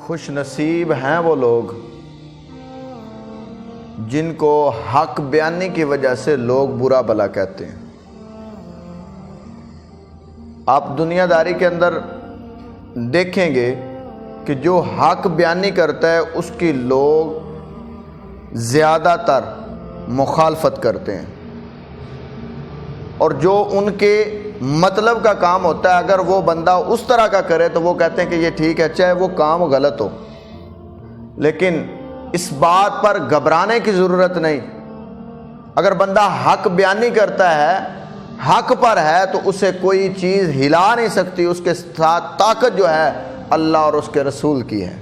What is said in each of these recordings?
خوش نصیب ہیں وہ لوگ جن کو حق بیانی کی وجہ سے لوگ برا بھلا کہتے ہیں۔ آپ دنیا داری کے اندر دیکھیں گے کہ جو حق بیانی کرتا ہے اس کی لوگ زیادہ تر مخالفت کرتے ہیں، اور جو ان کے مطلب کا کام ہوتا ہے اگر وہ بندہ اس طرح کا کرے تو وہ کہتے ہیں کہ یہ ٹھیک ہے، چاہے وہ کام غلط ہو۔ لیکن اس بات پر گھبرانے کی ضرورت نہیں۔ اگر بندہ حق بیانی کرتا ہے، حق پر ہے، تو اسے کوئی چیز ہلا نہیں سکتی۔ اس کے ساتھ طاقت جو ہے اللہ اور اس کے رسول کی ہے۔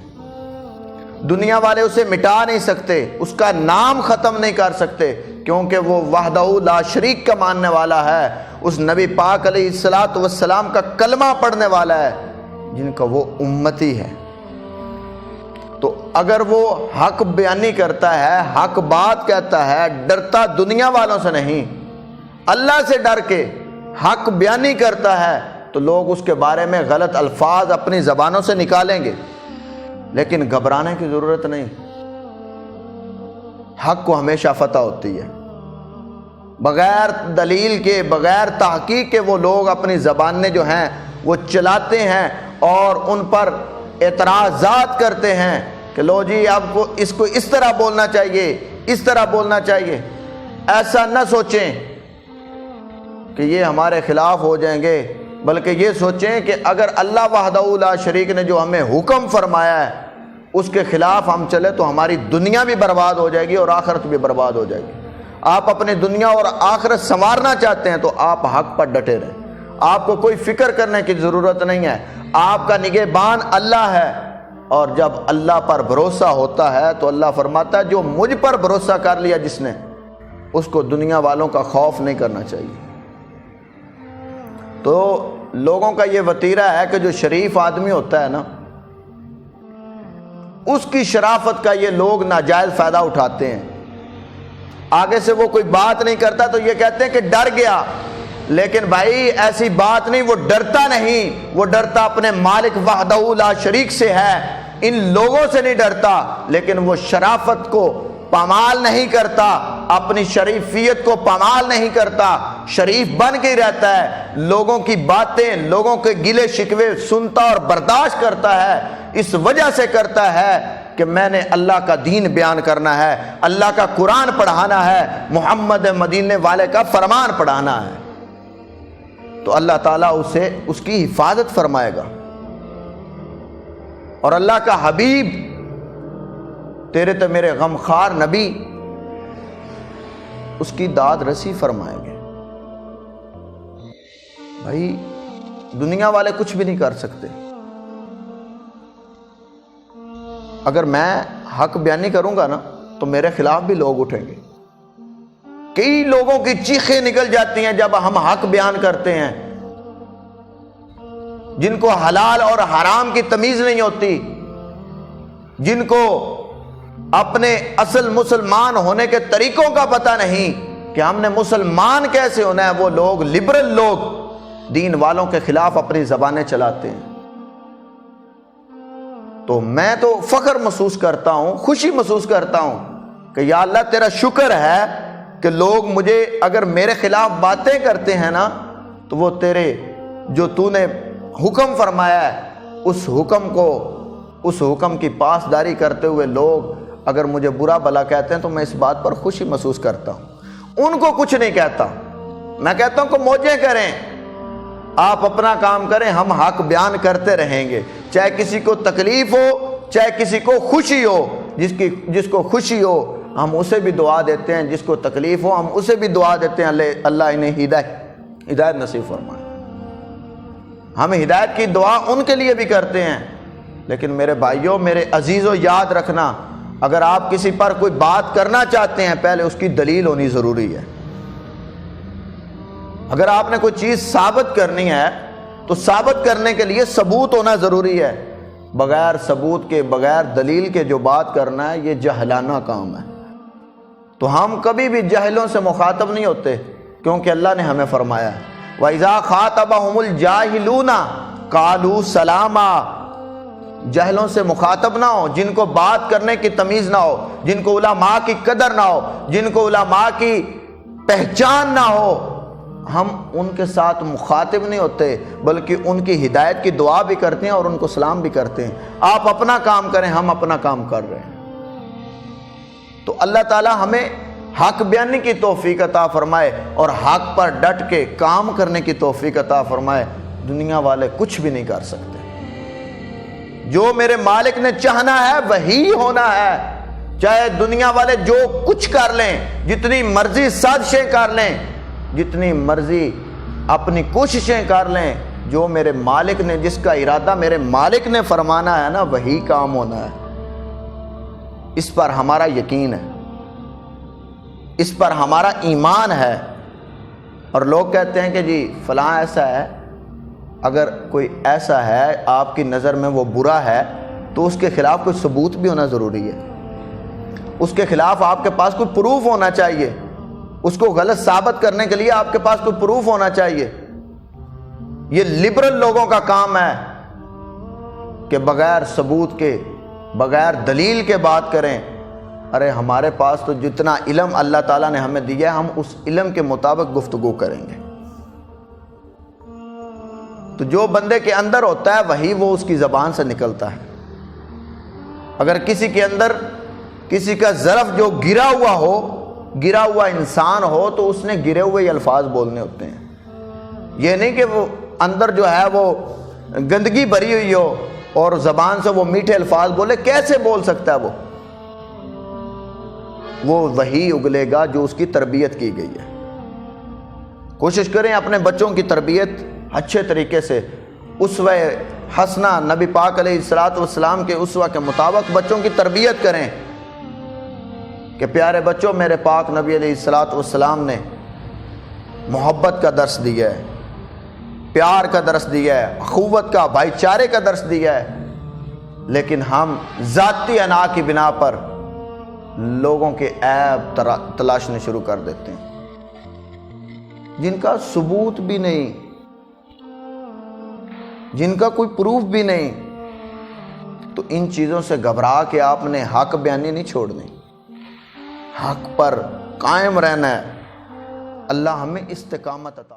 دنیا والے اسے مٹا نہیں سکتے، اس کا نام ختم نہیں کر سکتے، کیونکہ وہ وحدہ لا شریک کا ماننے والا ہے، اس نبی پاک علیہ الصلاۃ والسلام کا کلمہ پڑھنے والا ہے جن کا وہ امتی ہے۔ تو اگر وہ حق بیانی کرتا ہے، حق بات کہتا ہے، ڈرتا دنیا والوں سے نہیں، اللہ سے ڈر کے حق بیانی کرتا ہے، تو لوگ اس کے بارے میں غلط الفاظ اپنی زبانوں سے نکالیں گے، لیکن گھبرانے کی ضرورت نہیں۔ حق کو ہمیشہ فتح ہوتی ہے۔ بغیر دلیل کے، بغیر تحقیق کے وہ لوگ اپنی زبانیں جو ہیں وہ چلاتے ہیں اور ان پر اعتراضات کرتے ہیں کہ لو جی آپ کو اس طرح بولنا چاہیے، اس طرح بولنا چاہیے۔ ایسا نہ سوچیں کہ یہ ہمارے خلاف ہو جائیں گے، بلکہ یہ سوچیں کہ اگر اللہ وحدہ لا شریک نے جو ہمیں حکم فرمایا ہے اس کے خلاف ہم چلے تو ہماری دنیا بھی برباد ہو جائے گی اور آخرت بھی برباد ہو جائے گی۔ آپ اپنی دنیا اور آخرت سنوارنا چاہتے ہیں تو آپ حق پر ڈٹے رہیں۔ آپ کو کوئی فکر کرنے کی ضرورت نہیں ہے۔ آپ کا نگہبان اللہ ہے، اور جب اللہ پر بھروسہ ہوتا ہے تو اللہ فرماتا ہے جو مجھ پر بھروسہ کر لیا جس نے، اس کو دنیا والوں کا خوف نہیں کرنا چاہیے۔ تو لوگوں کا یہ وتیرہ ہے کہ جو شریف آدمی ہوتا ہے نا، اس کی شرافت کا یہ لوگ ناجائز فائدہ اٹھاتے ہیں۔ آگے سے وہ کوئی بات نہیں کرتا تو یہ کہتے ہیں کہ ڈر گیا، لیکن بھائی ایسی بات نہیں، وہ ڈرتا نہیں، وہ ڈرتا اپنے مالک وحدہ لا شریک سے ہے، ان لوگوں سے نہیں ڈرتا، لیکن وہ شرافت کو پامال نہیں کرتا، اپنی شریفیت کو پامال نہیں کرتا، شریف بن کے ہی رہتا ہے، لوگوں کی باتیں، لوگوں کے گلے شکوے سنتا اور برداشت کرتا ہے۔ اس وجہ سے کرتا ہے کہ میں نے اللہ کا دین بیان کرنا ہے، اللہ کا قرآن پڑھانا ہے، محمد مدینے والے کا فرمان پڑھانا ہے، تو اللہ تعالیٰ اسے اس کی حفاظت فرمائے گا، اور اللہ کا حبیب تیرے تو میرے غمخوار نبی اس کی داد رسی فرمائیں گے۔ بھائی دنیا والے کچھ بھی نہیں کر سکتے۔ اگر میں حق بیانی کروں گا نا تو میرے خلاف بھی لوگ اٹھیں گے۔ کئی لوگوں کی چیخیں نکل جاتی ہیں جب ہم حق بیان کرتے ہیں، جن کو حلال اور حرام کی تمیز نہیں ہوتی، جن کو اپنے اصل مسلمان ہونے کے طریقوں کا پتہ نہیں کہ ہم نے مسلمان کیسے ہونا ہے، وہ لوگ لبرل لوگ دین والوں کے خلاف اپنی زبانیں چلاتے ہیں۔ تو میں تو فخر محسوس کرتا ہوں، خوشی محسوس کرتا ہوں کہ یا اللہ تیرا شکر ہے کہ لوگ مجھے اگر میرے خلاف باتیں کرتے ہیں نا تو وہ تیرے جو تو نے حکم فرمایا ہے اس حکم کی پاسداری کرتے ہوئے لوگ اگر مجھے برا بھلا کہتے ہیں تو میں اس بات پر خوشی محسوس کرتا ہوں۔ ان کو کچھ نہیں کہتا، میں کہتا ہوں کہ موجیں کریں، آپ اپنا کام کریں، ہم حق بیان کرتے رہیں گے، چاہے کسی کو تکلیف ہو چاہے کسی کو خوشی ہو۔ جس کو خوشی ہو ہم اسے بھی دعا دیتے ہیں، جس کو تکلیف ہو ہم اسے بھی دعا دیتے ہیں، اللہ انہیں ہدایت نصیب فرمائے۔ ہم ہدایت کی دعا ان کے لیے بھی کرتے ہیں، لیکن میرے بھائیوں، میرے عزیزوں، یاد رکھنا اگر آپ کسی پر کوئی بات کرنا چاہتے ہیں پہلے اس کی دلیل ہونی ضروری ہے۔ اگر آپ نے کوئی چیز ثابت کرنی ہے تو ثابت کرنے کے لیے ثبوت ہونا ضروری ہے۔ بغیر ثبوت کے، بغیر دلیل کے جو بات کرنا ہے یہ جہلانہ کام ہے۔ تو ہم کبھی بھی جاہلوں سے مخاطب نہیں ہوتے، کیونکہ اللہ نے ہمیں فرمایا ہے وَإِذَا خَاطَبَهُمُ الْجَاهِلُونَ قَالُوا سَلَامًا، جہلوں سے مخاطب نہ ہو، جن کو بات کرنے کی تمیز نہ ہو، جن کو علماء کی قدر نہ ہو، جن کو علماء کی پہچان نہ ہو، ہم ان کے ساتھ مخاطب نہیں ہوتے بلکہ ان کی ہدایت کی دعا بھی کرتے ہیں اور ان کو سلام بھی کرتے ہیں۔ آپ اپنا کام کریں، ہم اپنا کام کر رہے ہیں۔ تو اللہ تعالی ہمیں حق بیانی کی توفیق عطا فرمائے اور حق پر ڈٹ کے کام کرنے کی توفیق عطا فرمائے۔ دنیا والے کچھ بھی نہیں کر سکتے، جو میرے مالک نے چاہنا ہے وہی ہونا ہے، چاہے دنیا والے جو کچھ کر لیں، جتنی مرضی سازشیں کر لیں، جتنی مرضی اپنی کوششیں کر لیں، جو میرے مالک نے، جس کا ارادہ میرے مالک نے فرمانا ہے نا، وہی کام ہونا ہے۔ اس پر ہمارا یقین ہے، اس پر ہمارا ایمان ہے۔ اور لوگ کہتے ہیں کہ جی فلاں ایسا ہے، اگر کوئی ایسا ہے آپ کی نظر میں وہ برا ہے تو اس کے خلاف کوئی ثبوت بھی ہونا ضروری ہے، اس کے خلاف آپ کے پاس کوئی پروف ہونا چاہیے، اس کو غلط ثابت کرنے کے لیے آپ کے پاس کوئی پروف ہونا چاہیے۔ یہ لبرل لوگوں کا کام ہے کہ بغیر ثبوت کے، بغیر دلیل کے بات کریں۔ ارے ہمارے پاس تو جتنا علم اللہ تعالیٰ نے ہمیں دیا ہے، ہم اس علم کے مطابق گفتگو کریں گے۔ تو جو بندے کے اندر ہوتا ہے وہی وہ اس کی زبان سے نکلتا ہے۔ اگر کسی کے اندر کسی کا ظرف جو گرا ہوا ہو، گرا ہوا انسان ہو، تو اس نے گرے ہوئے الفاظ بولنے ہوتے ہیں۔ یہ نہیں کہ وہ اندر جو ہے وہ گندگی بھری ہوئی ہو اور زبان سے وہ میٹھے الفاظ بولے، کیسے بول سکتا ہے وہ وہی اگلے گا جو اس کی تربیت کی گئی ہے۔ کوشش کریں اپنے بچوں کی تربیت اچھے طریقے سے، اسوہ حسنہ نبی پاک علیہ الصلوۃ والسلام کے اسوہ کے مطابق بچوں کی تربیت کریں کہ پیارے بچوں، میرے پاک نبی علیہ الصلوۃ والسلام نے محبت کا درس دیا ہے، پیار کا درس دیا ہے، اخوت کا، بھائی چارے کا درس دیا ہے، لیکن ہم ذاتی انا کی بنا پر لوگوں کے عیب تلاشنے شروع کر دیتے ہیں، جن کا ثبوت بھی نہیں، جن کا کوئی پروف بھی نہیں۔ تو ان چیزوں سے گھبرا کے آپ نے حق بیانی نہیں چھوڑنی، حق پر قائم رہنا ہے۔ اللہ ہمیں استقامت عطا